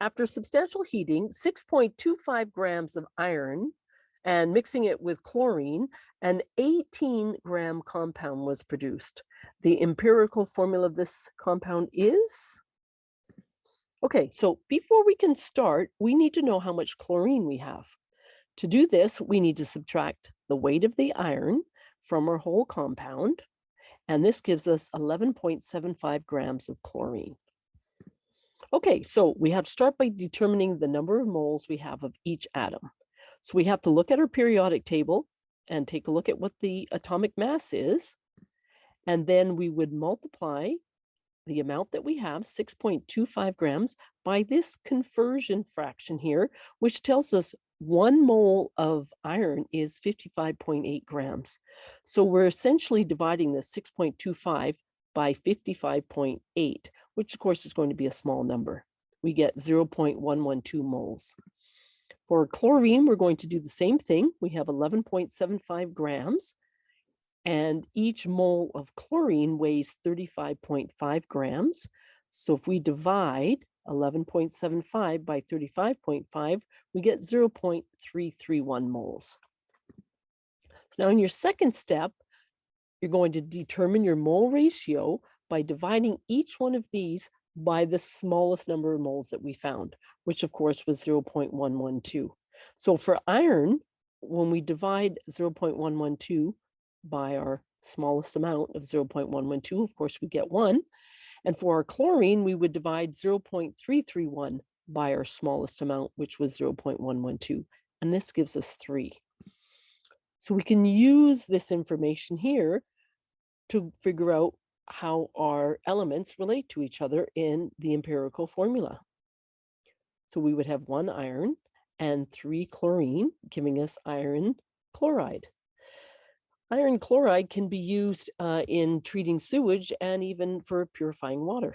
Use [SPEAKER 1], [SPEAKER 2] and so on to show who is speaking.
[SPEAKER 1] After substantial heating, 6.25 grams of iron and mixing it with chlorine, an 18-gram compound was produced. The empirical formula of this compound is? Okay, so before we can start, we need to know how much chlorine we have. To do this, we need to subtract the weight of the iron from our whole compound, and this gives us 11.75 grams of chlorine. Okay, so we have to start by determining the number of moles we have of each atom. So we have to look at our periodic table and take a look at what the atomic mass is, and then we would multiply the amount that we have, 6.25 grams, by this conversion fraction here, which tells us 1 mole of iron is 55.8 grams. So we're essentially dividing this 6.25 by 55.8, which of course is going to be a small number. We get 0.112 moles. For chlorine, we're going to do the same thing. We have 11.75 grams. And each mole of chlorine weighs 35.5 grams. So if we divide 11.75 by 35.5, we get 0.331 moles. So now in your second step, you're going to determine your mole ratio by dividing each one of these by the smallest number of moles that we found, which of course was 0.112. So for iron, when we divide 0.112 by our smallest amount of 0.112, of course, we get 1. And for our chlorine, we would divide 0.331 by our smallest amount, which was 0.112. And this gives us 3. So we can use this information here to figure out how our elements relate to each other in the empirical formula. So we would have 1 iron and 3 chlorine, giving us iron chloride. Iron chloride can be used in treating sewage and even for purifying water.